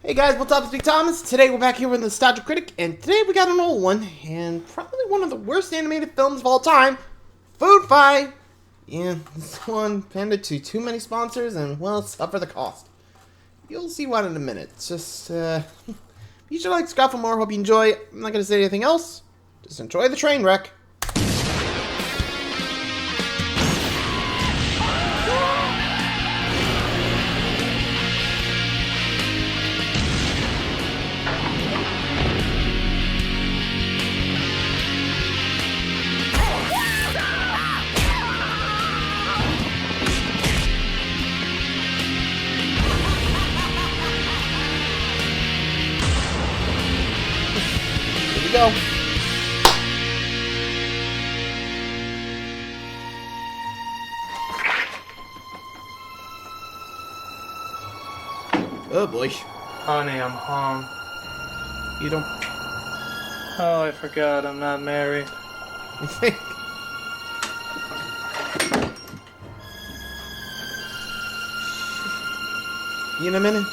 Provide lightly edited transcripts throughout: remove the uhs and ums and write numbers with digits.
Hey guys, what's up? It's Big Thomas. Today we're back here with Nostalgia Critic, and today we got an old one, and probably one of the worst animated films of all time, Foodfight. Yeah, this one panded to too many sponsors, and well, suffer the cost. You'll see why in a minute. It's just, you should like Scott for more. Hope you enjoy. I'm not gonna say anything else. Just enjoy the train wreck. Go. Oh boy. Honey, I'm home. You don't... Oh, I forgot I'm not married. You think? In a minute.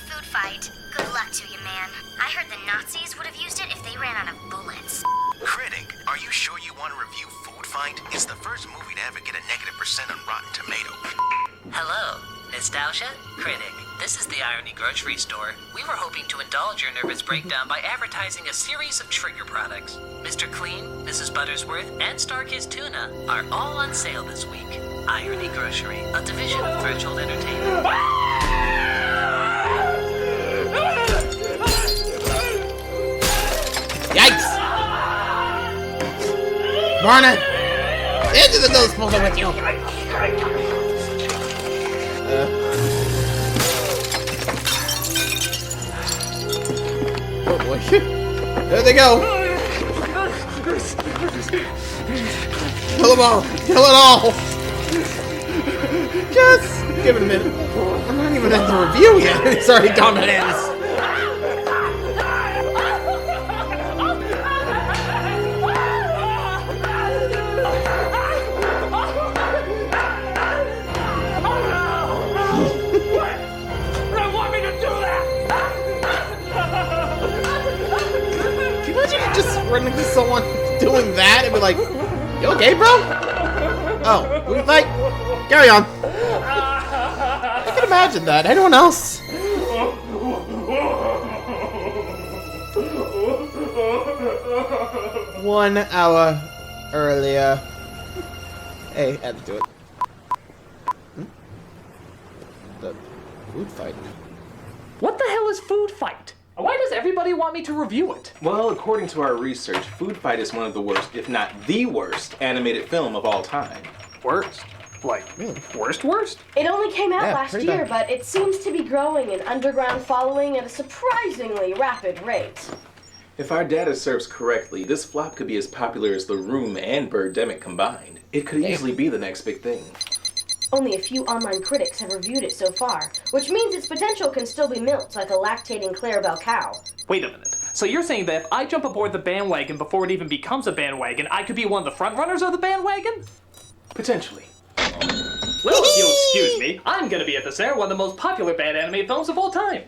Foodfight. Good luck to you, man. I heard the Nazis would have used it if they ran out of bullets. Critic, are you sure you want to review Foodfight? It's the first movie to ever get a -% on Rotten Tomatoes. Hello, Nostalgia? Critic. This is the Irony Grocery Store. We were hoping to indulge your nervous breakdown by advertising a series of trigger products. Mr. Clean, Mrs. Buttersworth, and Starkist Tuna are all on sale this week. Irony Grocery, a division of Threshold Entertainment. Yikes! Varna! Into the nose puzzle with you! Oh boy. There they go! Kill them all! Kill it all! Just give it a minute. I'm not even at the review yet. It's already gone bananas. Run into someone doing that and be like, "You okay, bro?" Oh, we like, carry on. I can imagine that. Anyone else? 1 hour earlier. Hey, add to it. The Foodfight. What the hell is Foodfight? Why does everybody want me to review it? Well, according to our research, Foodfight is one of the worst, if not the worst, animated film of all time. Worst? Like, worst? It only came out last pretty year, bad. but it seems to be growing an underground following at a surprisingly rapid rate. If our data serves correctly, this flop could be as popular as The Room and Birdemic combined. It could easily be the next big thing. Only a few online critics have reviewed it so far, which means its potential can still be milked like a lactating Clarabelle cow. Wait a minute. So you're saying that if I jump aboard the bandwagon before it even becomes a bandwagon, I could be one of the front runners of the bandwagon? Potentially. Well, if you'll excuse me, I'm gonna be at this air one of the most popular bad anime films of all time.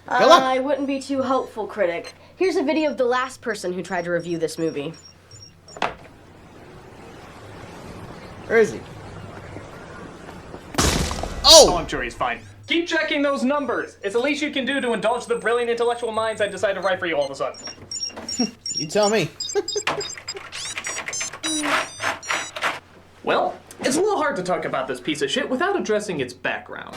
I wouldn't be too hopeful, critic. Here's a video of the last person who tried to review this movie. Where is he? Oh, I'm sure he's fine. Keep checking those numbers. It's the least you can do to indulge the brilliant intellectual minds I decided to write for you all of a sudden. You tell me. Well, it's a little hard to talk about this piece of shit without addressing its background.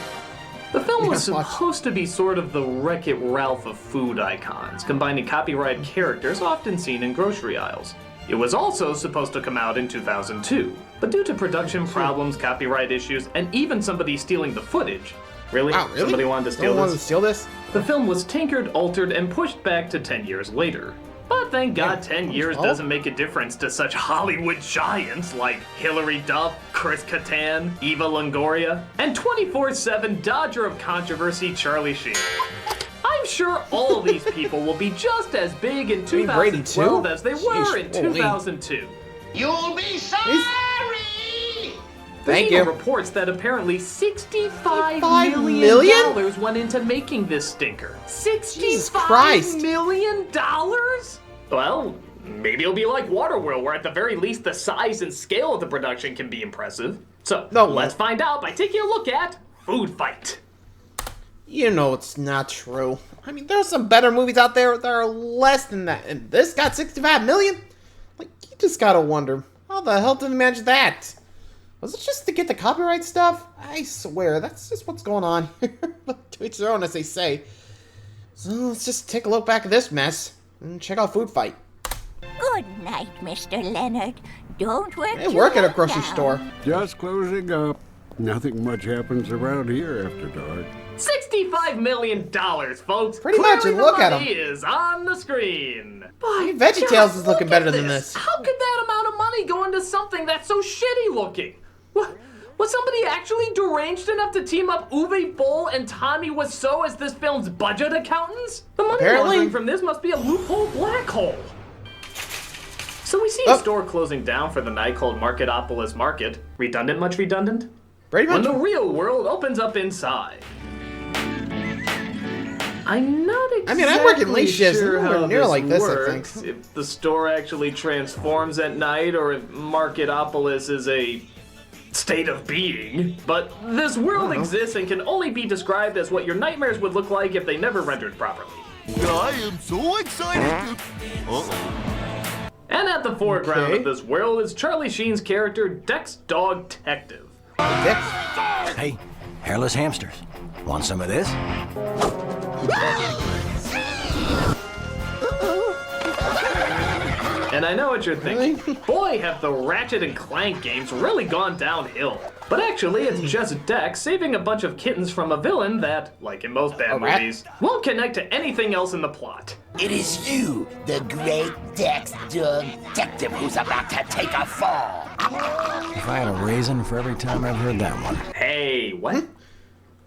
The film was supposed to be sort of the Wreck-It Ralph of food icons, combining copyrighted characters often seen in grocery aisles. It was also supposed to come out in 2002, but due to production problems, copyright issues, and even somebody stealing the footage, really? Wow, really? Somebody wanted to steal Someone this? wanted to steal this? The film was tinkered, altered, and pushed back to 10 years later. But thank God 10 years doesn't make a difference to such Hollywood giants like Hilary Duff, Chris Kattan, Eva Longoria, and 24/7 Dodger of controversy Charlie Sheen. I'm sure all these people will be just as big in 2012 as they were in 2002. You'll be sorry! Thank There's you. reports that apparently $65 $65 million went into making this stinker. Jesus $65 Christ. million? Well, maybe it'll be like Waterworld, where at the very least the size and scale of the production can be impressive. So, No. let's find out by taking a look at Foodfight. You know it's not true. I mean, there's some better movies out there that are less than that, and this got 65 million? Like, you just gotta wonder, how the hell did they manage that? Was it just to get the copyright stuff? I swear, that's just what's going on here. To each their own, as they say. So let's just take a look back at this mess and check out Foodfight. Good night, Mr. Leonard. Don't work They work too at a long grocery now. store. Just closing up. Nothing much happens around here after dark. $65 million, folks. Pretty much, Clearly and look the at money 'em. is on the screen. By VeggieTales God, is looking look better at than this. How could that amount of money go into something that's so shitty looking? What? Was somebody actually deranged enough to team up Uwe Boll and Tommy Wiseau as this film's budget accountants? The money Apparently. laundering from this must be a loophole black hole. So we see a store closing down for the night called Marketopolis Market. Redundant? Much redundant? Pretty When much. the real world opens up inside. I'm not exactly I mean, I'm working late shifts, sure nowhere how near this like this, I works, think. if the store actually transforms at night or if Marketopolis is a state of being. But this world exists and can only be described as what your nightmares would look like if they never rendered properly. I am so excited to... And at the foreground Okay. of this world is Charlie Sheen's character, Dex Dog Detective. Hey, hairless hamsters. Want some of this? And I know what you're thinking. Boy, have the Ratchet and Clank games really gone downhill. But actually, it's just Dex saving a bunch of kittens from a villain that, like in most bad rat? movies, won't connect to anything else in the plot. It is you, the great Dex Dog Detective, who's about to take a fall. If I had a raisin for every time I've heard that one. Hey, what?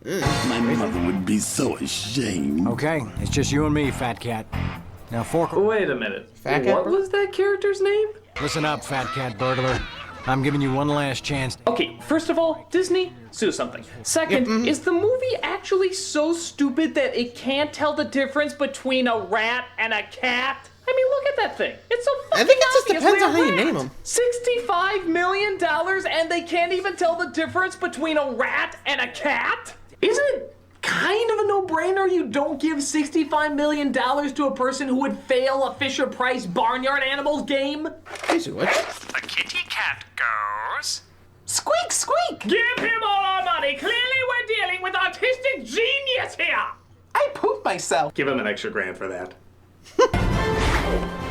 My mother would be so ashamed. Okay, it's just you and me, fat cat. Now fork. Wait a minute. Fat cat What burglar? was that character's name? Listen up, fat cat burglar. I'm giving you one last chance. Okay, first of all, Disney, sue something. Second, is the movie actually so stupid that it can't tell the difference between a rat and a cat? I mean, look at that thing. It's so fucking I think it just obviously depends on a how you rat. name 'em. $65 million and they can't even tell the difference between a rat and a cat? Isn't it kind of a no-brainer you don't give $65 million to a person who would fail a Fisher-Price Barnyard Animals game? Basically, what? The kitty cat goes. Squeak, squeak! Give him all our money! Clearly we're dealing with artistic genius here! I pooped myself. Give him an extra grand for that.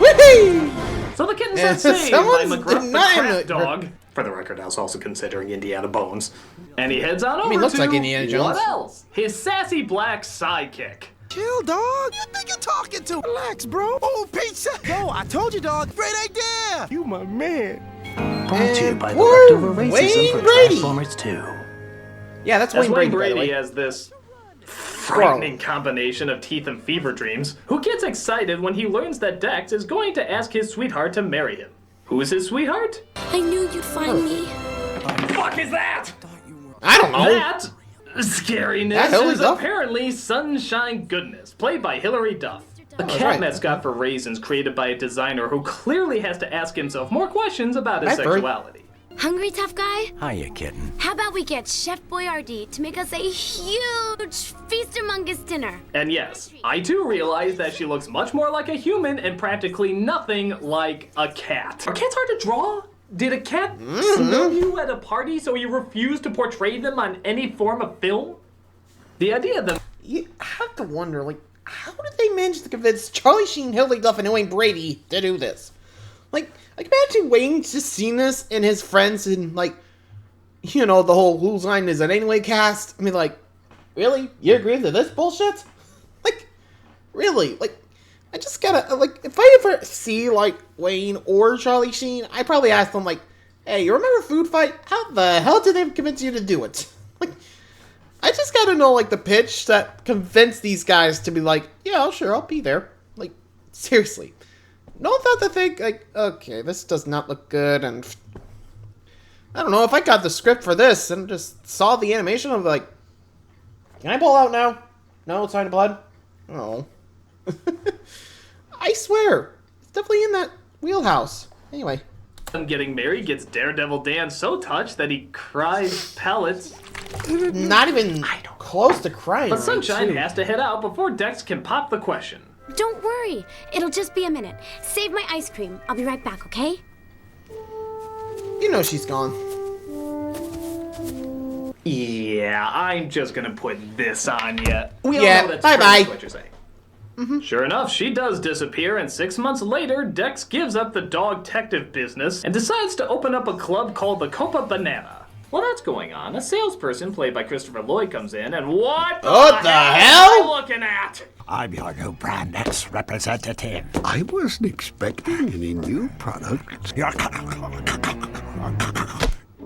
Whee! So the kittens Yeah, are saved by someone's McGruff the denying Crap it. Dog. For the record, I was also considering Indiana Bones. And he heads on over mean, looks to like Indiana Jones. what else? His sassy black sidekick. Chill, dog. You think you're talking to? Relax, bro. Oh, pizza. Yo, I told you, dog. Great idea. You my man. Brought to you And by the poor leftover racism Wayne for Brady. Transformers 2. Yeah, that's As Wayne Brady, by the way. has this frightening combination of teeth and fever dreams, who gets excited when he learns that Dex is going to ask his sweetheart to marry him. Who is his sweetheart? I knew you'd find me. Fuck is that? I don't know. That scariness That hell is is up. apparently Sunshine Goodness, played by Hilary Duff. A that's cat right. mascot for raisins created by a designer who clearly has to ask himself more questions about his Hi, Bird. sexuality. Hungry, tough guy? Hiya, kitten. How about we get Chef Boyardee to make us a huge feast-humongous dinner? And yes, I too realize that she looks much more like a human and practically nothing like a cat. Are cats hard to draw? Did a cat smell you at a party so you refused to portray them on any form of film? The idea of them. You have to wonder, like, how did they manage to convince Charlie Sheen, Hilary Duff, and Wayne Brady to do this? Like imagine Wayne's just seen this and his friends and, like, you know, the whole Whose Line Is It Anyway cast. I mean, like, really? You agree to this bullshit? Like, really? Like, I just gotta, like, if I ever see, like, Wayne or Charlie Sheen, I probably ask them, like, hey, you remember Foodfight? How the hell did they convince you to do it? Like, I just gotta know, like, the pitch that convinced these guys to be like, yeah, sure, I'll be there. Like, seriously. No thought to think, like, okay, this does not look good, and... I don't know, if I got the script for this and just saw the animation, I'm like, can I pull out now? No, it's Sign of Blood? Oh. I swear, it's definitely in that wheelhouse. Anyway. Getting married gets Daredevil Dan so touched that he cries pellets. Not even close to crying. But Sunshine has to head out before Dex can pop the question. Don't worry. It'll just be a minute. Save my ice cream. I'll be right back, okay? You know she's gone. Yeah, I'm just gonna put this on ya. We all Yeah, know that's bye-bye. what you're saying. Sure enough, she does disappear, and 6 months later, Dex gives up the dog detective business and decides to open up a club called the Copa Banana. While that's going on, a salesperson played by Christopher Lloyd comes in, and what the hell am I looking at? I'm your new Brand X representative. I wasn't expecting any new products. Your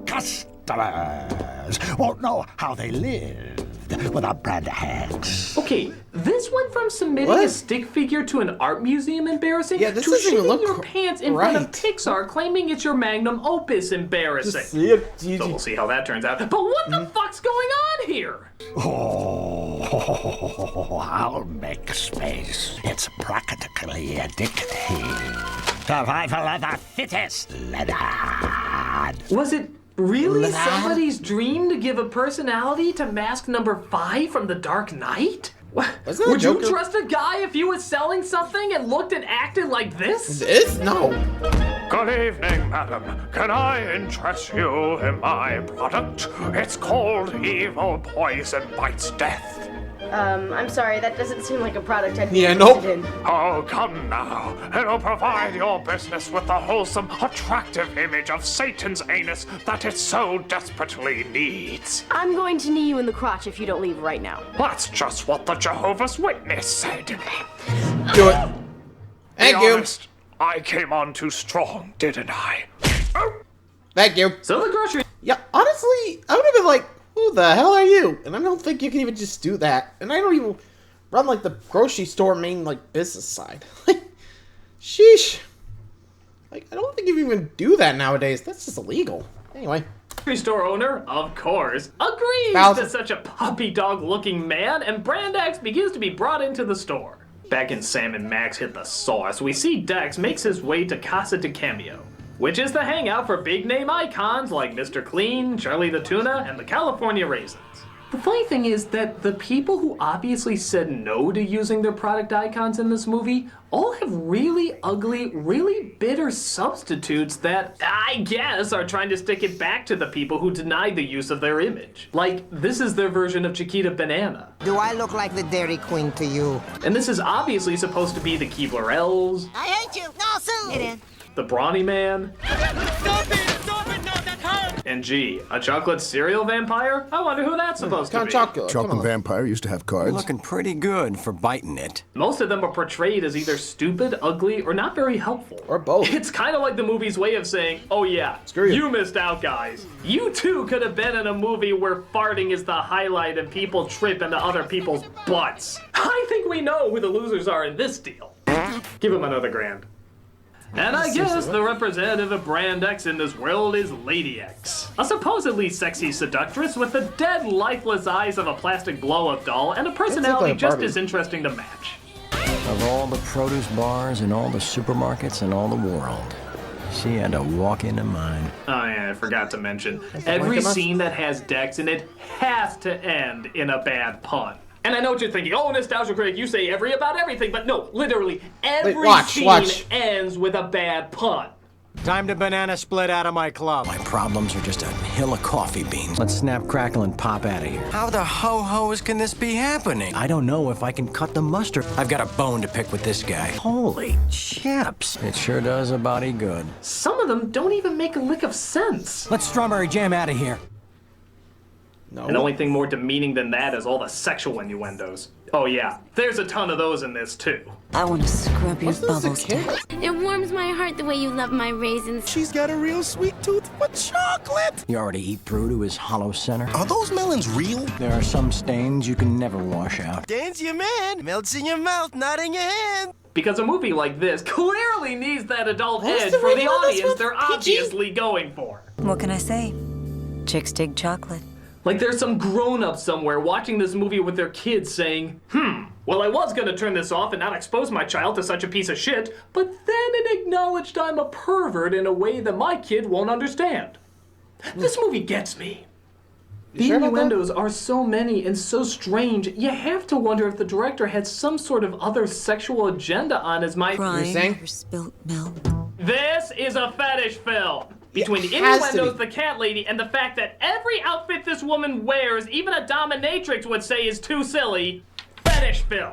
customers won't know how they lived without Brand X. Okay, this went from submitting a stick figure to an art museum embarrassing to doesn't even shitting look your pants in front of Pixar claiming it's your magnum opus embarrassing. So we'll see how that turns out. But what the fuck's going on here? Oh, I'll make space. It's practically addictive. Survival of the fittest, Leonard. Was it really somebody's dream to give a personality to mask number 5 from The Dark Knight? Would you trust a guy if he was selling something and looked and acted like this? This? No. Good evening, madam. Can I interest you in my product? It's called Evil Poison Bites Death. I'm sorry, that doesn't seem like a product I'd be Yeah, interested in. Oh, come now. It'll provide your business with the wholesome, attractive image of Satan's anus that it so desperately needs. I'm going to knee you in the crotch if you don't leave right now. That's just what the Jehovah's Witness said. Do it. Thank Be you. honest, I came on too strong, didn't I? Thank you. So the grocery. Yeah, honestly, I would have been like, who the hell are you? And I don't think you can even just do that. And I don't even run like the grocery store main like business side. Like, sheesh. Like, I don't think you even do that nowadays. That's just illegal. Anyway. Grocery store owner, of course, agrees to such a puppy dog looking man, and Brand X begins to be brought into the store. Back in Sam and Max Hit the Sauce, we see Dex makes his way to Casa de Cameo, which is the hangout for big name icons like Mr. Clean, Charlie the Tuna, and the California Raisins. The funny thing is that the people who obviously said no to using their product icons in this movie all have really ugly, really bitter substitutes that, I guess, are trying to stick it back to the people who denied the use of their image. Like, this is their version of Chiquita Banana. Do I look like the Dairy Queen to you? And this is obviously supposed to be the Keebler Elves, I hate you. No, Sue. Get in. the Brawny Man, Stop it! Stop it! No, that hurt! and gee, a chocolate cereal vampire? I wonder who that's supposed to be. Chocolate vampire used to have cards. Looking pretty good for biting it. Most of them are portrayed as either stupid, ugly, or not very helpful. Or both. It's kind of like the movie's way of saying, oh yeah, you missed out, guys. You too could have been in a movie where farting is the highlight and people trip into other people's butts. I think we know who the losers are in this deal. Give him another grand. And I guess the representative of Brand X in this world is Lady X, a supposedly sexy seductress with the dead, lifeless eyes of a plastic blow-up doll and a personality just as interesting to match. Of all the produce bars in all the supermarkets in all the world, she had to walk into mine. Oh yeah, I forgot to mention, every scene that has Dex in it has to end in a bad pun. And I know what you're thinking, oh, Nostalgia Critic, you say every about everything, but no, literally, every scene ends with a bad pun. Time to banana split out of my club. My problems are just a hill of coffee beans. Let's snap, crackle, and pop out of here. How the ho-hos can this be happening? I don't know if I can cut the mustard. I've got a bone to pick with this guy. Holy chips. It sure does a body good. Some of them don't even make a lick of sense. Let's strawberry jam out of here. No. And the only thing more demeaning than that is all the sexual innuendos. Oh yeah, there's a ton of those in this too. I want to scrub your bubbles. It warms my heart the way you love my raisins. She's got a real sweet tooth for chocolate. You already eat through to his hollow center? Are those melons real? There are some stains you can never wash out. Gains your man. Melts in your mouth, not in your hand. because a movie like this clearly needs that adult What's edge the for the rating on this audience one? they're PG? obviously going for. What can I say? Chicks dig chocolate. Like there's some grown-up somewhere watching this movie with their kids saying, well, I was gonna turn this off and not expose my child to such a piece of shit, but then it acknowledged I'm a pervert in a way that my kid won't understand. This movie gets me. The innuendos are so many and so strange, you have to wonder if the director had some sort of other sexual agenda on his mind. Crying for spilt milk. This is a fetish film. Between the innuendos, the cat lady, and the fact that every outfit this woman wears, even a dominatrix would say is too silly, fetish film.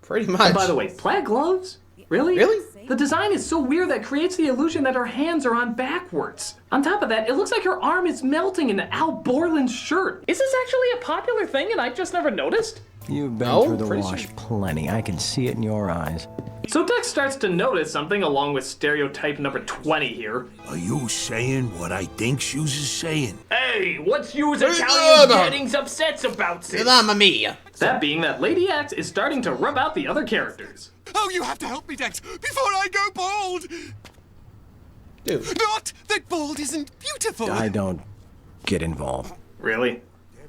Pretty much. And by the way, plaid gloves? Really? Really? The design is so weird that creates the illusion that her hands are on backwards. On top of that, it looks like her arm is melting into Al Borland's shirt. Is this actually a popular thing and I just never noticed? You've been through the wash plenty. I can see it in your eyes. So Dex starts to notice something along with stereotype number 20 here. Are you saying what I think Shoes is saying? Hey, what's you Italian getting upset about, sis? Mamma mia. That being that Lady X is starting to rub out the other characters. Oh, you have to help me, Dex, before I go bald! Dude. Not that bald isn't beautiful! I don't get involved. Really?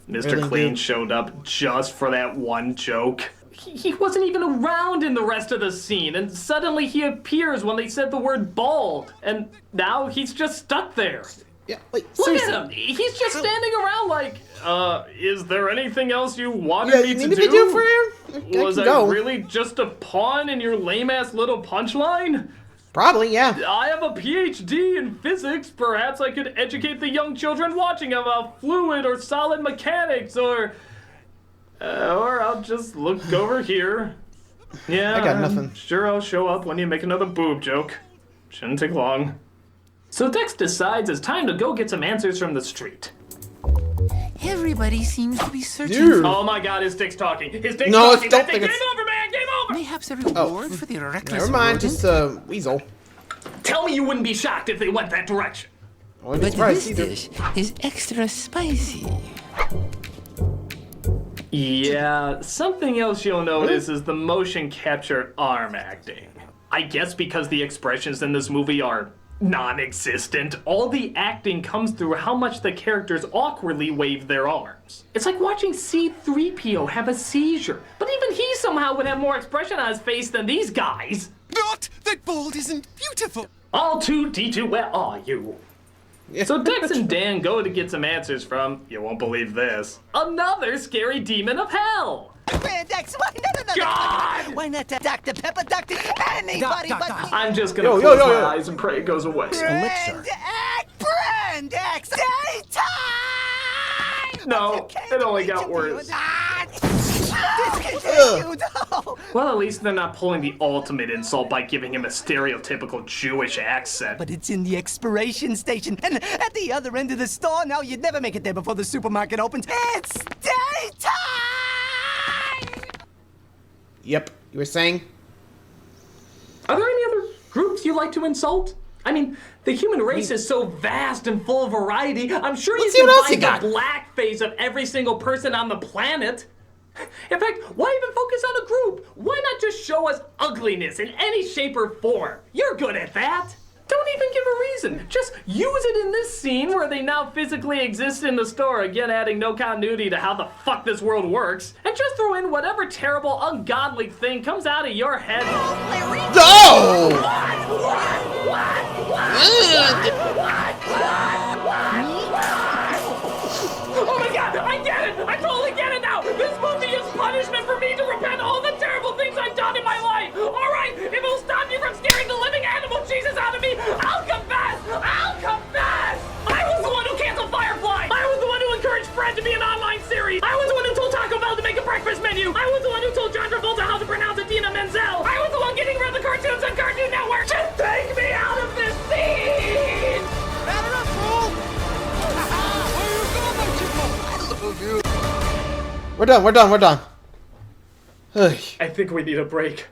Mr. Really, Clean dude? showed up just for that one joke? He wasn't even around in the rest of the scene, and suddenly he appears when they said the word bald, and now he's just stuck there. Yeah, like, Look at him! He's just standing around like, is there anything else you wanted me to need do? me to do for you? Was I really just a pawn in your lame-ass little punchline? Probably, yeah. I have a PhD in physics. Perhaps I could educate the young children watching about fluid or solid mechanics, or I'll just look over here. Yeah, I got nothing. Sure, I'll show up when you make another boob joke. Shouldn't take long. So Dex decides it's time to go get some answers from the street. Everybody seems to be searching. Dude. Oh my God, his dick's talking. His dick's No, talking. don't That's think it. it's- Game over, man. Game over. Perhaps a reward for the reckless Never mind, rodent. just weasel. Tell me you wouldn't be shocked if they went that direction. I wouldn't be But surprised this either. dish is extra spicy. Yeah, something else you'll notice is the motion capture arm acting. I guess because the expressions in this movie are non-existent, all the acting comes through how much the characters awkwardly wave their arms. It's like watching C-3PO have a seizure, but even he somehow would have more expression on his face than these guys. Not that bald isn't beautiful! R2-D2, where are you? So Dex and Dan go to get some answers from, you won't believe this, another scary demon of hell. Man, Dex, why no. God! Why not Dr. Pepper, Dr. Anybody but me? I'm just gonna close my eyes and pray it goes away. Brand X, daytime! No, it only got worse. Discontinued! Well, at least they're not pulling the ultimate insult by giving him a stereotypical Jewish accent. But it's in the expiration station, and at the other end of the store. Now you'd never make it there before the supermarket opens. It's daytime! Yep, you were saying? Are there any other groups you like to insult? I mean, the human race is so vast and full of variety. I'm sure Let's you see what else can you find got. the blackface of every single person on the planet. In fact, why even focus on a group? Why not just show us ugliness in any shape or form? You're good at that. Don't even give a reason. Just use it in this scene where they now physically exist in the store, again adding no continuity to how the fuck this world works, and just throw in whatever terrible, ungodly thing comes out of your head. No! Oh my God, I get it! I totally get it now! This movie is punishment for me to repent all the terrible things I've done in my life! Alright, if it'll stop you from scaring the living animal Jesus out of me, I'll confess! I'll confess! I was the one who canceled Firefly! I was the one who encouraged Fred to be an online series! I was the one who told Taco Bell to make a breakfast menu! I was the one who told John Travolta how to pronounce Idina Menzel! I was the one getting rid of the cartoons on Cartoon Network! Just take me out of this scene! We're done. Ugh. I think we need a break.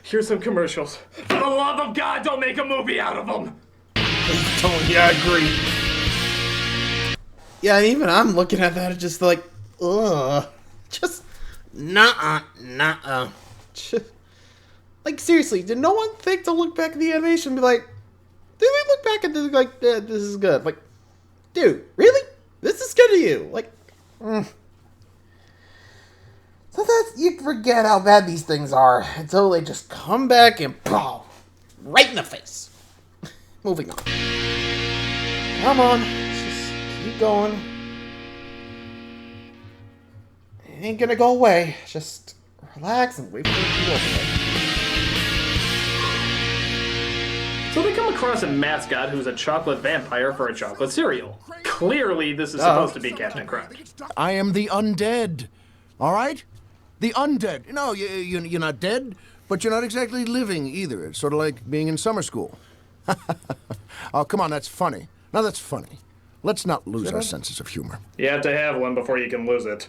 Here's some commercials. For the love of God, don't make a movie out of them! Yeah, I agree. Yeah, and even I'm looking at that, just like, ugh. Just, nuh-uh. Like, seriously, did no one think to look back at the animation and be like, did they look back at this like, yeah, this is good? Like, dude, really? This is good to you? Like, sometimes you forget how bad these things are until they just come back and boom, right in the face. Moving on. Come on, let's just keep going. It ain't gonna go away. Just relax and wait for it to go away. So they come across a mascot who's a chocolate vampire for a chocolate cereal. Clearly, this is supposed to be Captain Crunch. I am the undead. All right? The undead. No, you're not dead, but you're not exactly living either. It's sort of like being in summer school. Oh, come on, that's funny. Now that's funny. Let's not lose our senses of humor. You have to have one before you can lose it.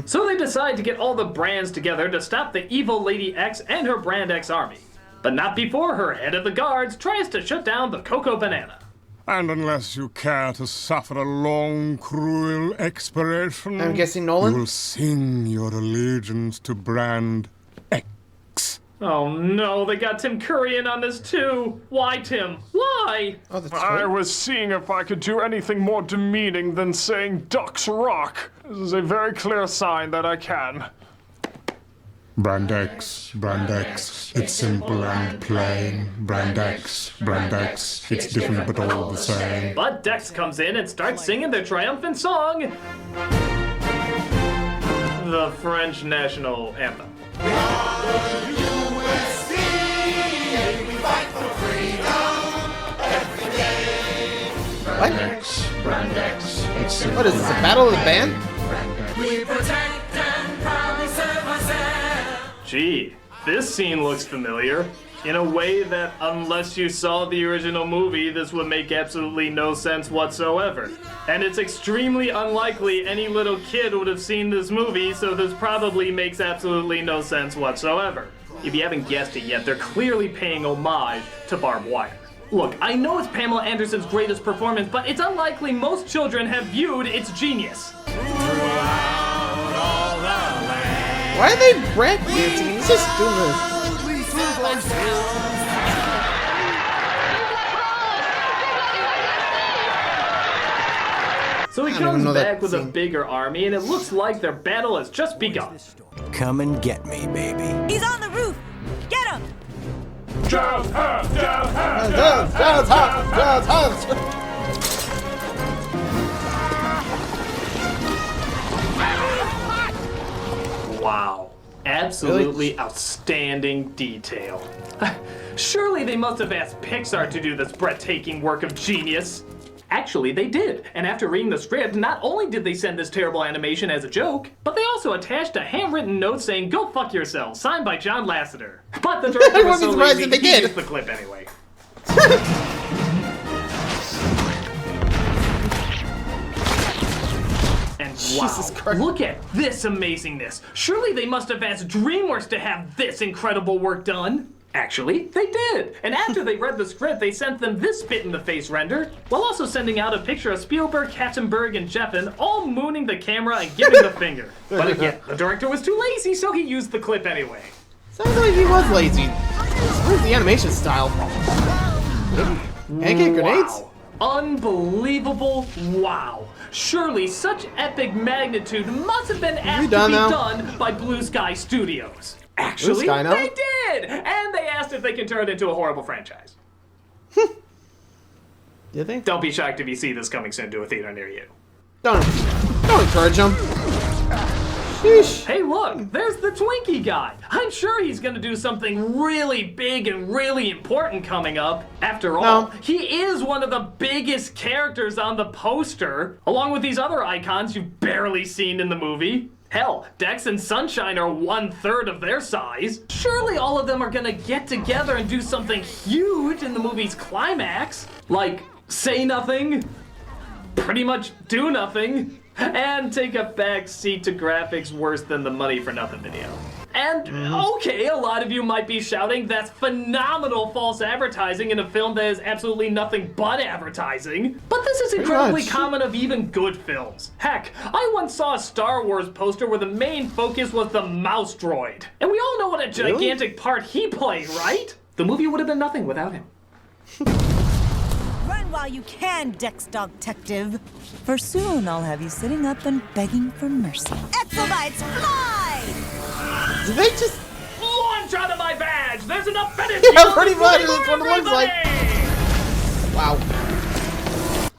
So they decide to get all the brands together to stop the evil Lady X and her Brand X army. But not before her head of the guards tries to shut down the Cocoa Banana. And unless you care to suffer a long, cruel expiration, I'm guessing Nolan? you will sing your allegiance to Brand X. Oh no, they got Tim Curry in on this too. Why, Tim? Why? Oh, that's I was seeing if I could do anything more demeaning than saying Ducks Rock. This is a very clear sign that I can. Brand X, it's simple and plain. Brand X, it's different but all the same. But Dex comes in and starts singing their triumphant song, the French national anthem. Brand X, it's simple. What is this, a battle of the band? We protect and proudly serve ourselves. Gee, this scene looks familiar. In a way that, unless you saw the original movie, this would make absolutely no sense whatsoever. And it's extremely unlikely any little kid would have seen this movie, so this probably makes absolutely no sense whatsoever. If you haven't guessed it yet, they're clearly paying homage to Barbed Wire. Look, I know it's Pamela Anderson's greatest performance, but it's unlikely most children have viewed its genius. Why are they breakdancing? He's just doing this. So he comes back with a bigger army, and it looks like their battle has just begun. Come and get me, baby. He's on the roof! Get him! Wow. Absolutely outstanding detail. Surely they must have asked Pixar to do this breathtaking work of genius. Actually, they did. And after reading the script, not only did they send this terrible animation as a joke, but they also attached a handwritten note saying, "Go fuck yourself," signed by John Lasseter. But the director was so lazy, he used the clip anyway. And wow, look at this amazingness. Surely they must have asked DreamWorks to have this incredible work done. Actually, they did. And after they read the script, they sent them this spit-in-the-face render, while also sending out a picture of Spielberg, Katzenberg, and Jeffen all mooning the camera and giving the finger. But again, the director was too lazy, so he used the clip anyway. Sounds like he was lazy. Where's the animation style? Pancake grenades? Unbelievable wow. Surely such epic magnitude must have been asked to be done by Blue Sky Studios. Actually, they did! And they asked if they can turn it into a horrible franchise. Did they? Don't be shocked if you see this coming soon to a theater near you. Don't encourage them. Sheesh. Hey, look, there's the Twinkie guy. I'm sure he's gonna do something really big and really important coming up. After all, he is one of the biggest characters on the poster, along with these other icons you've barely seen in the movie. Hell, Dex and Sunshine are 1/3 of their size. Surely all of them are gonna get together and do something huge in the movie's climax. Like, say nothing, pretty much do nothing, and take a back seat to graphics worse than the Money for Nothing video. And, okay, a lot of you might be shouting, that's phenomenal false advertising in a film that is absolutely nothing but advertising. But this is incredibly common of even good films. Heck, I once saw a Star Wars poster where the main focus was the mouse droid. And we all know what a gigantic part he played, right? The movie would have been nothing without him. Run while you can, Dex Dog-tective. For soon I'll have you sitting up and begging for mercy. Exobites, fly! Did they just launch out of my badge? There's enough fetish. Yeah, pretty much. That's what it looks like. Wow.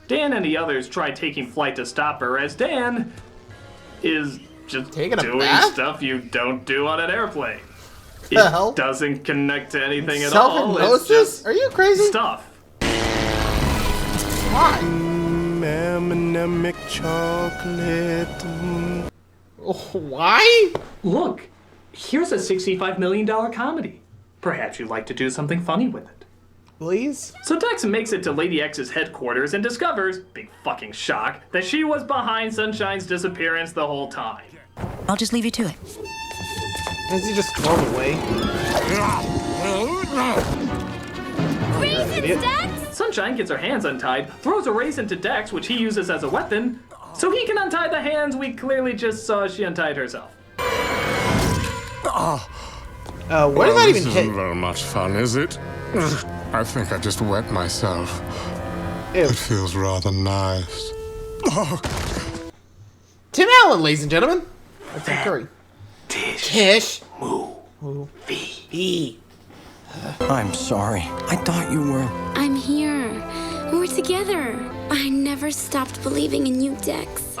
Dan and the others try taking flight to stop her, as Dan is just doing stuff you don't do on an airplane. It doesn't connect to anything at all. Self-hypnosis? Are you crazy? Stuff. Why? M&M chocolate. Why? Look, here's a $65 million comedy. Perhaps you'd like to do something funny with it. Please? So Dex makes it to Lady X's headquarters and discovers, big fucking shock, that she was behind Sunshine's disappearance the whole time. I'll just leave you to it. Does he just throw it away? Raisins, Dex! Sunshine gets her hands untied, throws a raisin to Dex, which he uses as a weapon, so he can untie the hands we clearly just saw she untied herself. What did that even hit? This isn't very much fun, is it? I think I just wet myself. Ew. It feels rather nice. Tim Allen, ladies and gentlemen. That's Tim Curry. Tish. Movie. I'm sorry. I thought you were... I'm here. We're together. I never stopped believing in you, Dex.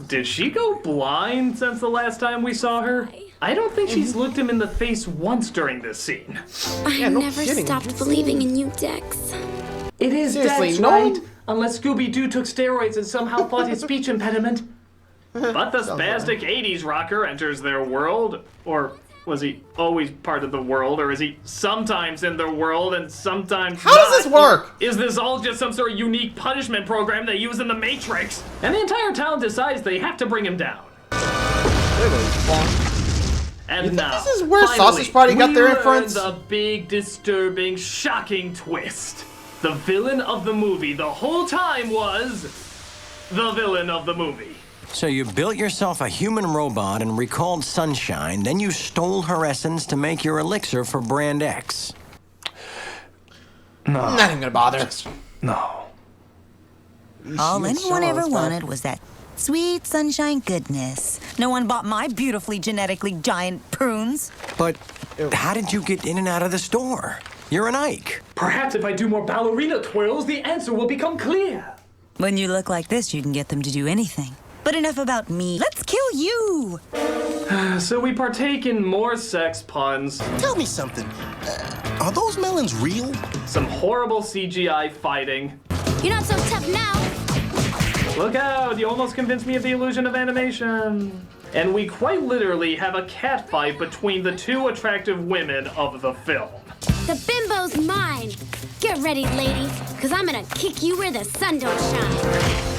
Did she go blind since the last time we saw her? I don't think she's looked him in the face once during this scene. I never stopped believing in you, Dex. It is Dex, right? Unless Scooby-Doo took steroids and somehow fought his speech impediment. But the spastic 80s rocker enters their world. Or was he always part of the world? Or is he sometimes in their world and sometimes How does this work? Is this all just some sort of unique punishment program they use in the Matrix? And the entire town decides they have to bring him down. And now, this is where finally, Sausage Party got their we inference? learn the big, disturbing, shocking twist. The villain of the movie the whole time was the villain of the movie. So you built yourself a human robot and recalled Sunshine, then you stole her essence to make your elixir for Brand X. No. I'm not even gonna bother. No. All anyone ever wanted was that sweet sunshine goodness. No one bought my beautifully genetically giant prunes. But how did you get in and out of the store? You're an Ike. Perhaps if I do more ballerina twirls, the answer will become clear. When you look like this, you can get them to do anything. But enough about me. Let's kill you! So we partake in more sex puns. Tell me something. Are those melons real? Some horrible CGI fighting. You're not so tough now. Look out, you almost convinced me of the illusion of animation. And we quite literally have a cat fight between the two attractive women of the film. The bimbo's mine. Get ready, lady, because I'm going to kick you where the sun don't shine.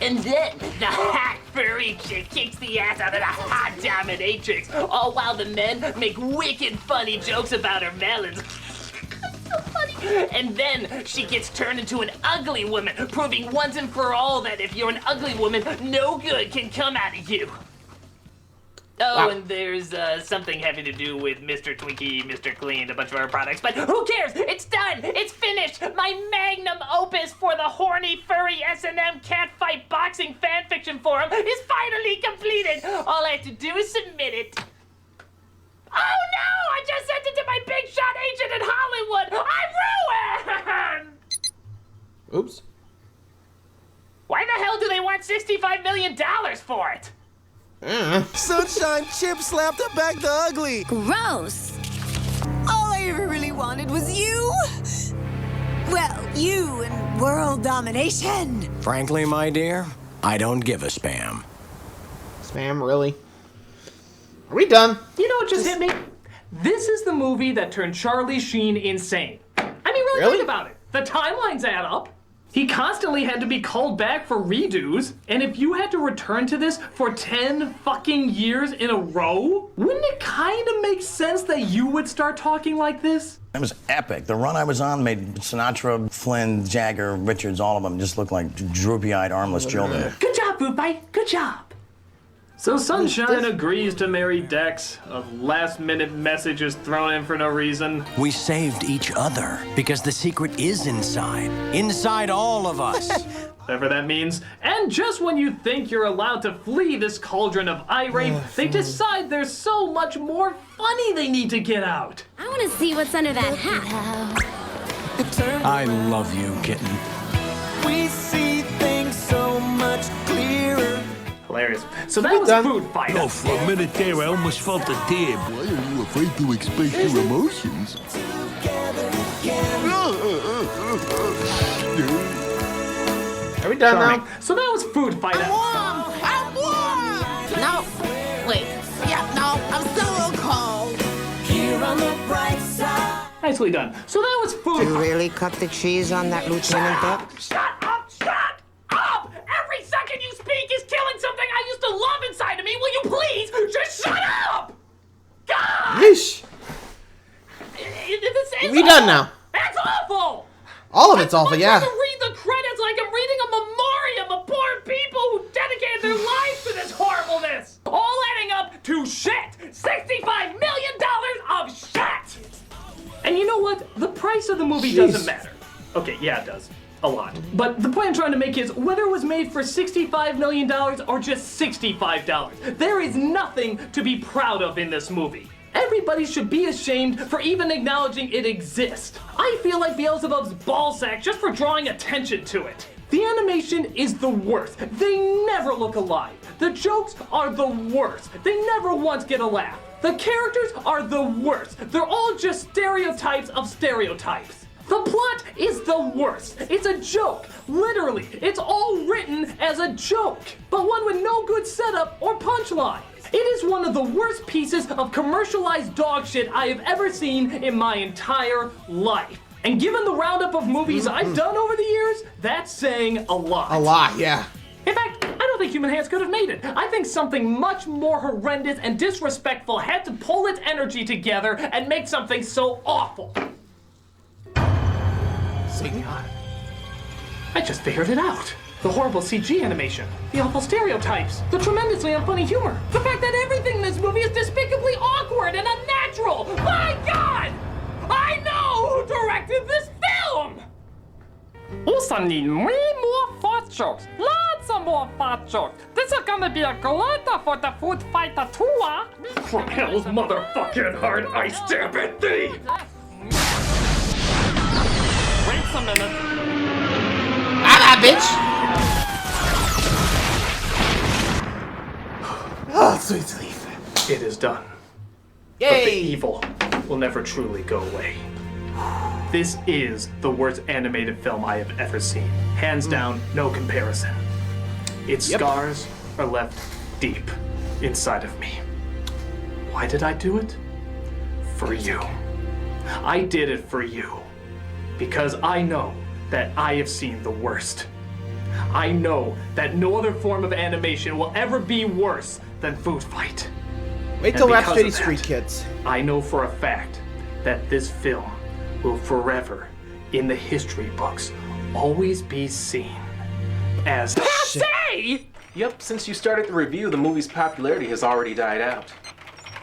And then the hot furry chick kicks the ass out of the hot dominatrix, all while the men make wicked funny jokes about her melons. So funny. And then she gets turned into an ugly woman, proving once and for all that if you're an ugly woman, no good can come out of you. Oh, and there's something having to do with Mr. Twinkie, Mr. Clean, a bunch of our products, but who cares? It's done! It's finished! My magnum opus for the horny, furry S&M catfight boxing fanfiction forum is finally completed! All I have to do is submit it. Oh no! I just sent it to my big shot agent in Hollywood! I'm ruined! Oops. Why the hell do they want $65 million for it? Sunshine Chip slapped her back the ugly. Gross. All I ever really wanted was you. Well, you and world domination. Frankly, my dear, I don't give a spam. Spam, really? Are we done? You know what just hit me? This is the movie that turned Charlie Sheen insane. I mean, really think about it. The timelines add up. He constantly had to be called back for redos, and if you had to return to this for 10 fucking years in a row, wouldn't it kind of make sense that you would start talking like this? It was epic. The run I was on made Sinatra, Flynn, Jagger, Richards, all of them just look like droopy-eyed, armless children. Good job, Foodfight. Good job. So Sunshine agrees to marry Dex. A last-minute message is thrown in for no reason. We saved each other because the secret is inside all of us. Whatever that means. And just when you think you're allowed to flee this cauldron of eye rape, they decide there's so much more funny they need to get out. I want to see what's under that hat. I love you, kitten. We see things so much clearer. Hilarious. So that was Foodfight. Oh, for a minute there, I almost felt a dib. Why are you afraid to express your emotions? Are we done now? So that was Foodfight. I'm warm! No, wait. Yeah, no, I'm still a little cold. Here on the bright side. Nicely done. So that was Foodfight. You really cut the cheese on that, Lieutenant Buck? Shut up! Every second you speak is killing something I used to love inside of me. Will you please just shut up? God! Yeesh. We done now. That's awful! All of it's awful, yeah. I'm to read the credits like I'm reading a memoriam of poor people who dedicated their lives to this horribleness. All adding up to shit. $65 million of shit. And you know what? The price of the movie doesn't matter. Okay, yeah, it does. A lot. But the point I'm trying to make is whether it was made for $65 million or just $65, there is nothing to be proud of in this movie. Everybody should be ashamed for even acknowledging it exists. I feel like Beelzebub's ballsack just for drawing attention to it. The animation is the worst. They never look alive. The jokes are the worst. They never once get a laugh. The characters are the worst. They're all just stereotypes of stereotypes. The plot is the worst. It's a joke. Literally, it's all written as a joke, but one with no good setup or punchline. It is one of the worst pieces of commercialized dog shit I have ever seen in my entire life. And given the roundup of movies I've done over the years, that's saying a lot. A lot, yeah. In fact, I don't think Human Hands could have made it. I think something much more horrendous and disrespectful had to pull its energy together and make something so awful. God. I just figured it out. The horrible CG animation, the awful stereotypes, the tremendously unfunny humor, the fact that everything in this movie is despicably awkward and unnatural. My God! I know who directed this film! Also need way more fart jokes. Lots of more fart jokes. This is gonna be a glider for the Foodfight tour. From hell's motherfucking heart, I stab at thee! Wait a minute. Ah, bitch! Oh, sweet sleep. It is done. Yay! But the evil will never truly go away. This is the worst animated film I have ever seen. Hands down, no comparison. Its scars are left deep inside of me. Why did I do it? For you. I did it for you. Because I know that I have seen the worst. I know that no other form of animation will ever be worse than Foodfight. Wait till Rhapsody Street Kids. I know for a fact that this film will forever, in the history books, always be seen as passe! Yep, since you started the review, the movie's popularity has already died out.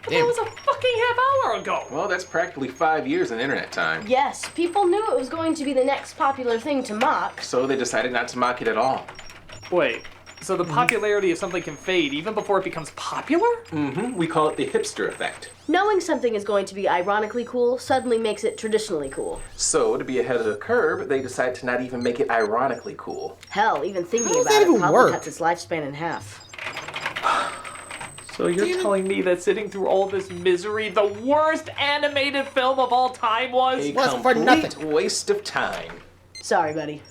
But that was a fucking half hour ago! Well, that's practically 5 years in internet time. Yes, people knew it was going to be the next popular thing to mock. So they decided not to mock it at all. Wait, so the popularity of something can fade even before it becomes popular? Mm-hmm, we call it the hipster effect. Knowing something is going to be ironically cool suddenly makes it traditionally cool. So, to be ahead of the curve, they decide to not even make it ironically cool. Hell, even thinking about it probably cuts its lifespan in half. So you're telling me that sitting through all this misery, the worst animated film of all time was? A complete waste of time. Sorry, buddy.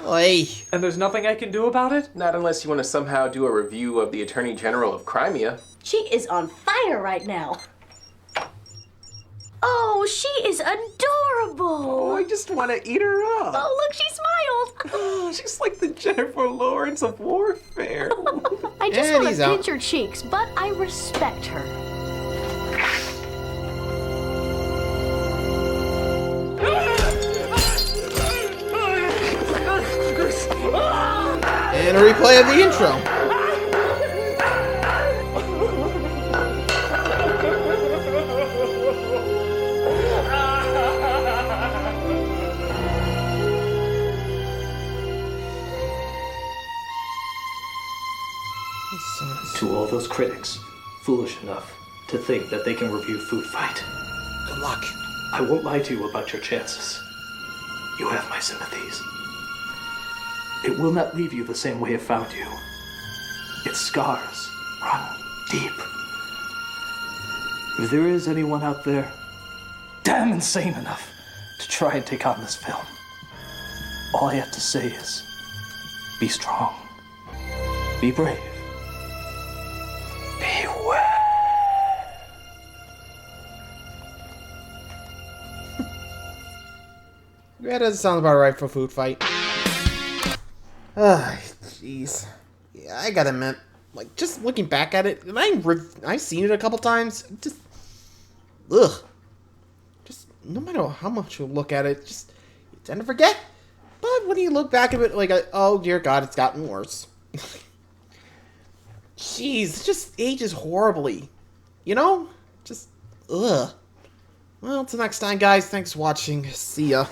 Oy. And there's nothing I can do about it? Not unless you want to somehow do a review of the Attorney General of Crimea. She is on fire right now. Oh, she is adorable. Oh, I just want to eat her up. Oh, look, she smiles. She's like the Jennifer Lawrence of warfare. I just And want he's to out. pinch her cheeks, but I respect her. And a replay of the intro. To all those critics, foolish enough to think that they can review Foodfight. Good luck. I won't lie to you about your chances. You have my sympathies. It will not leave you the same way it found you. Its scars run deep. If there is anyone out there damn insane enough to try and take on this film, all I have to say is, be strong, be brave, beware. Yeah, that doesn't sound about right for Foodfight. Ah, jeez. Yeah, I gotta admit, like, just looking back at it, and I've seen it a couple times, just, ugh. Just, no matter how much you look at it, just, you tend to forget. But when you look back at it, like, oh dear God, it's gotten worse. Jeez, it just ages horribly. You know? Just, ugh. Well, till next time, guys, thanks for watching. See ya.